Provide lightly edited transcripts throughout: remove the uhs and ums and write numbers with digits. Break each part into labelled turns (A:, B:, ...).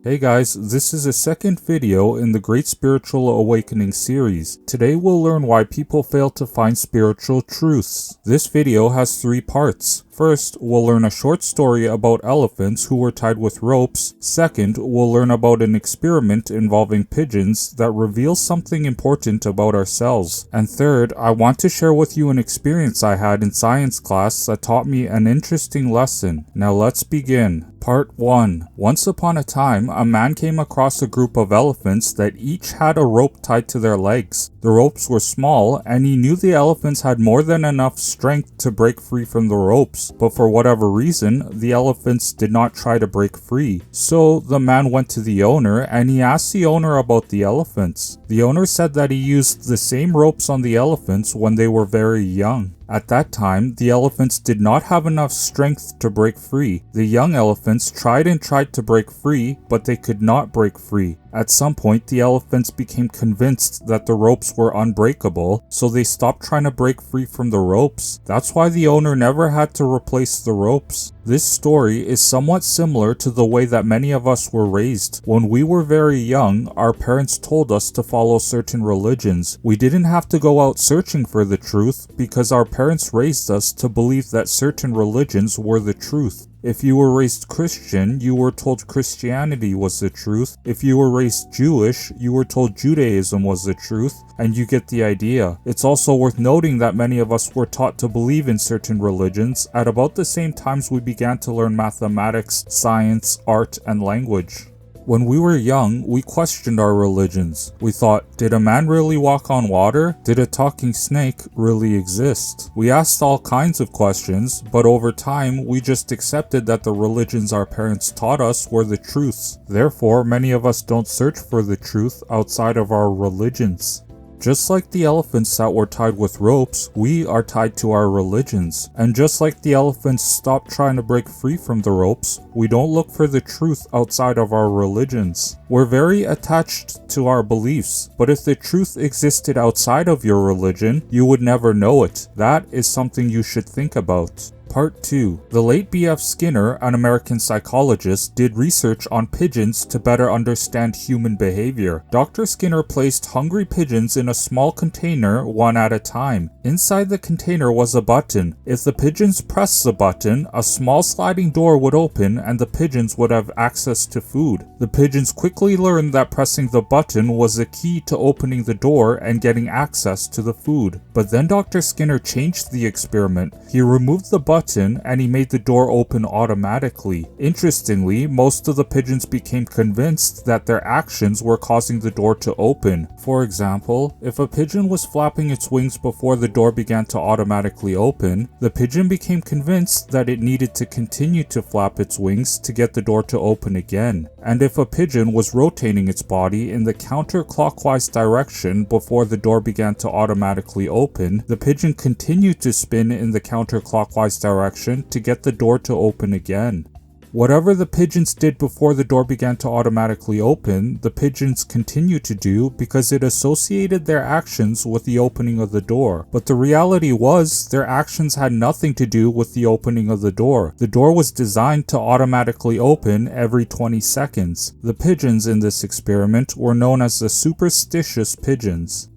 A: Hey guys, this is a second video in the Great Spiritual Awakening series. Today we'll learn why people fail to find spiritual truths. This video has 3 parts. First, we'll learn a short story about elephants who were tied with ropes. Second, we'll learn about an experiment involving pigeons that reveals something important about ourselves. And third, I want to share with you an experience I had in science class that taught me an interesting lesson. Now let's begin. Part 1. Once upon a time, a man came across a group of elephants that each had a rope tied to their legs. The ropes were small, and he knew the elephants had more than enough strength to break free from the ropes, but for whatever reason, the elephants did not try to break free. So the man went to the owner, and he asked the owner about the elephants. The owner said that he used the same ropes on the elephants when they were very young. At that time, the elephants did not have enough strength to break free. The young elephants tried and tried to break free, but they could not break free. At some point, the elephants became convinced that the ropes were unbreakable, so they stopped trying to break free from the ropes. That's why the owner never had to replace the ropes. This story is somewhat similar to the way that many of us were raised. When we were very young, our parents told us to follow certain religions. We didn't have to go out searching for the truth because our parents raised us to believe that certain religions were the truth. If you were raised Christian, you were told Christianity was the truth. If you were raised Jewish, you were told Judaism was the truth, and you get the idea. It's also worth noting that many of us were taught to believe in certain religions at about the same times we began to learn mathematics, science, art, and language. When we were young, we questioned our religions. We thought, did a man really walk on water? Did a talking snake really exist? We asked all kinds of questions, but over time, we just accepted that the religions our parents taught us were the truths. Therefore, many of us don't search for the truth outside of our religions. Just like the elephants that were tied with ropes, we are tied to our religions. And just like the elephants stopped trying to break free from the ropes, we don't look for the truth outside of our religions. We're very attached to our beliefs, but if the truth existed outside of your religion, you would never know it. That is something you should think about. Part 2. The late B.F. Skinner, an American psychologist, did research on pigeons to better understand human behavior. Dr. Skinner placed hungry pigeons in a small container one at a time. Inside the container was a button. If the pigeons pressed the button, a small sliding door would open and the pigeons would have access to food. The pigeons quickly learned that pressing the button was the key to opening the door and getting access to the food. But then Dr. Skinner changed the experiment. He removed the button and he made the door open automatically. Interestingly, most of the pigeons became convinced that their actions were causing the door to open. For example, if a pigeon was flapping its wings before the door began to automatically open, the pigeon became convinced that it needed to continue to flap its wings to get the door to open again. And if a pigeon was rotating its body in the counterclockwise direction before the door began to automatically open, the pigeon continued to spin in the counterclockwise direction to get the door to open again. Whatever the pigeons did before the door began to automatically open, the pigeons continued to do because it associated their actions with the opening of the door. But the reality was, their actions had nothing to do with the opening of the door. The door was designed to automatically open every 20 seconds. The pigeons in this experiment were known as the superstitious pigeons.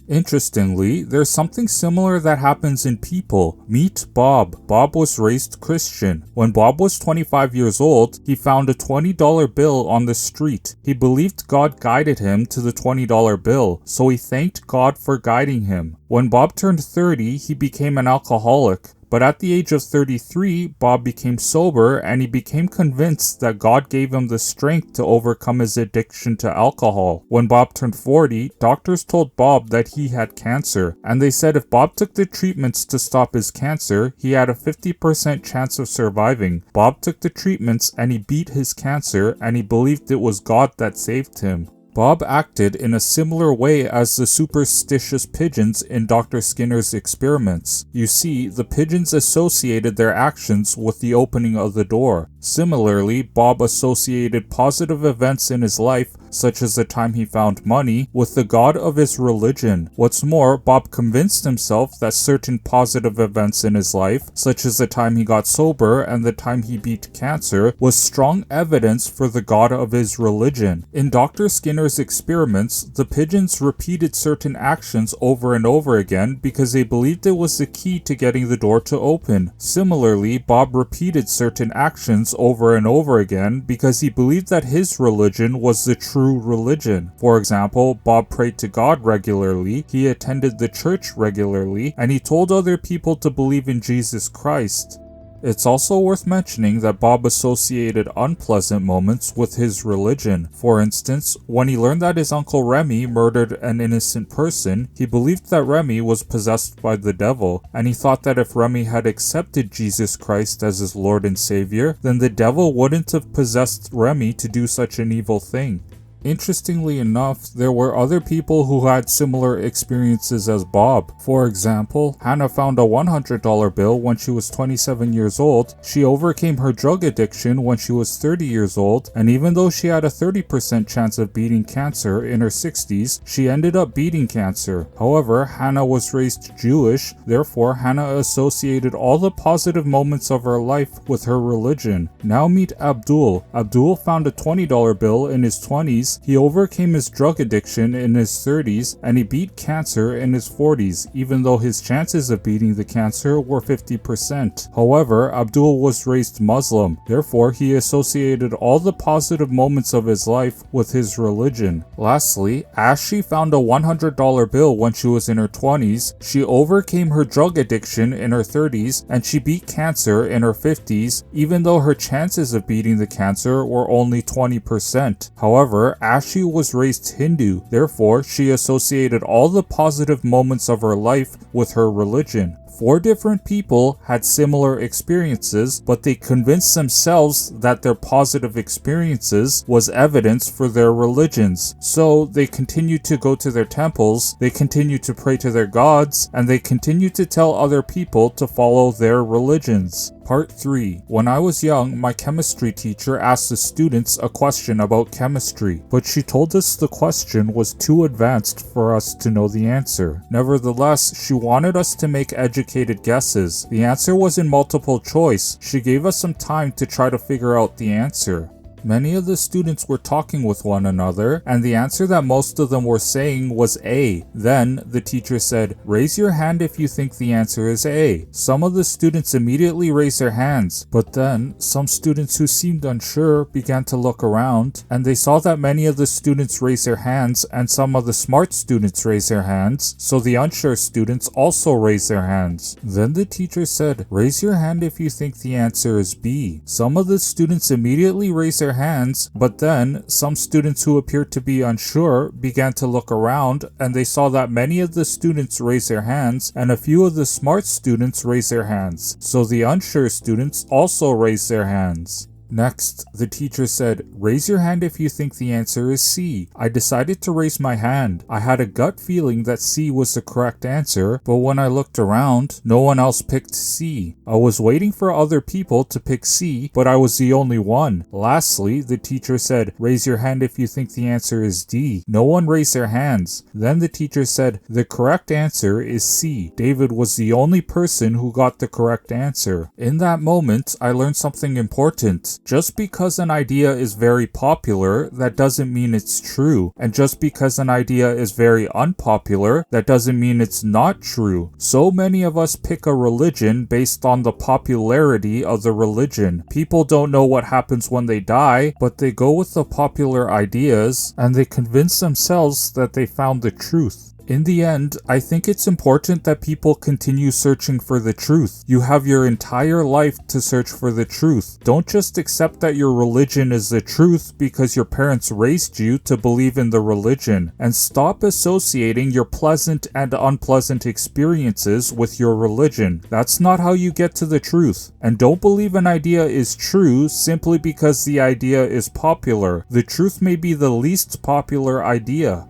A: Interestingly, there's something similar that happens in people. Meet Bob. Bob was raised Christian. When Bob was 25 years old, he found a $20 bill on the street. He believed God guided him to the $20 bill, so he thanked God for guiding him. When Bob turned 30, he became an alcoholic. But at the age of 33, Bob became sober and he became convinced that God gave him the strength to overcome his addiction to alcohol. When Bob turned 40, doctors told Bob that he had cancer, and they said if Bob took the treatments to stop his cancer, he had a 50% chance of surviving. Bob took the treatments and he beat his cancer, and he believed it was God that saved him. Bob acted in a similar way as the superstitious pigeons in Dr. Skinner's experiments. You see, the pigeons associated their actions with the opening of the door. Similarly, Bob associated positive events in his life, such as the time he found money, with the god of his religion. What's more, Bob convinced himself that certain positive events in his life, such as the time he got sober and the time he beat cancer, was strong evidence for the god of his religion. In Dr. Skinner's experiments, the pigeons repeated certain actions over and over again because they believed it was the key to getting the door to open. Similarly, Bob repeated certain actions over and over again because he believed that his religion was the true religion. For example, Bob prayed to God regularly, he attended the church regularly, and he told other people to believe in Jesus Christ. It's also worth mentioning that Bob associated unpleasant moments with his religion. For instance, when he learned that his Uncle Remy murdered an innocent person, he believed that Remy was possessed by the devil, and he thought that if Remy had accepted Jesus Christ as his Lord and Savior, then the devil wouldn't have possessed Remy to do such an evil thing. Interestingly enough, there were other people who had similar experiences as Bob. For example, Hannah found a $100 bill when she was 27 years old. She overcame her drug addiction when she was 30 years old, and even though she had a 30% chance of beating cancer in her 60s, she ended up beating cancer. However, Hannah was raised Jewish, therefore Hannah associated all the positive moments of her life with her religion. Now meet Abdul. Abdul found a $20 bill in his 20s. He overcame his drug addiction in his 30s, and he beat cancer in his 40s, even though his chances of beating the cancer were 50%. However, Abdul was raised Muslim, therefore he associated all the positive moments of his life with his religion. Lastly, Ashley found a $100 bill when she was in her 20s, she overcame her drug addiction in her 30s, and she beat cancer in her 50s, even though her chances of beating the cancer were only 20%. However, Ashley was raised Hindu, therefore she associated all the positive moments of her life with her religion. 4 different people had similar experiences, but they convinced themselves that their positive experiences was evidence for their religions. So they continued to go to their temples, they continued to pray to their gods, and they continued to tell other people to follow their religions. Part 3. When I was young, my chemistry teacher asked the students a question about chemistry, but she told us the question was too advanced for us to know the answer. Nevertheless, she wanted us to make educated guesses. The answer was in multiple choice. She gave us some time to try to figure out the answer. Many of the students were talking with one another, and the answer that most of them were saying was A. Then, the teacher said, "Raise your hand if you think the answer is A." Some of the students immediately raised their hands, but then, some students who seemed unsure began to look around, and they saw that many of the students raised their hands, and some of the smart students raised their hands, so the unsure students also raised their hands. Then the teacher said, "Raise your hand if you think the answer is B." Some of the students immediately raised their hands, but then some students who appeared to be unsure began to look around, and they saw that many of the students raised their hands and a few of the smart students raised their hands, so the unsure students also raised their hands. Next, the teacher said, "Raise your hand if you think the answer is C." I decided to raise my hand. I had a gut feeling that C was the correct answer, but when I looked around, no one else picked C. I was waiting for other people to pick C, but I was the only one. Lastly, the teacher said, "Raise your hand if you think the answer is D." No one raised their hands. Then the teacher said, "The correct answer is C." David was the only person who got the correct answer. In that moment, I learned something important. Just because an idea is very popular, that doesn't mean it's true. And just because an idea is very unpopular, that doesn't mean it's not true. So many of us pick a religion based on the popularity of the religion. People don't know what happens when they die, but they go with the popular ideas, and they convince themselves that they found the truth. In the end, I think it's important that people continue searching for the truth. You have your entire life to search for the truth. Don't just accept that your religion is the truth because your parents raised you to believe in the religion. And stop associating your pleasant and unpleasant experiences with your religion. That's not how you get to the truth. And don't believe an idea is true simply because the idea is popular. The truth may be the least popular idea.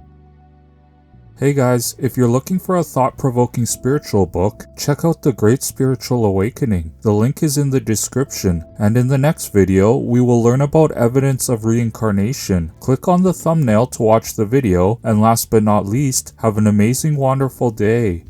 A: Hey guys, if you're looking for a thought-provoking spiritual book, check out The Great Spiritual Awakening. The link is in the description. And in the next video, we will learn about evidence of reincarnation. Click on the thumbnail to watch the video, and last but not least, have an amazing, wonderful day.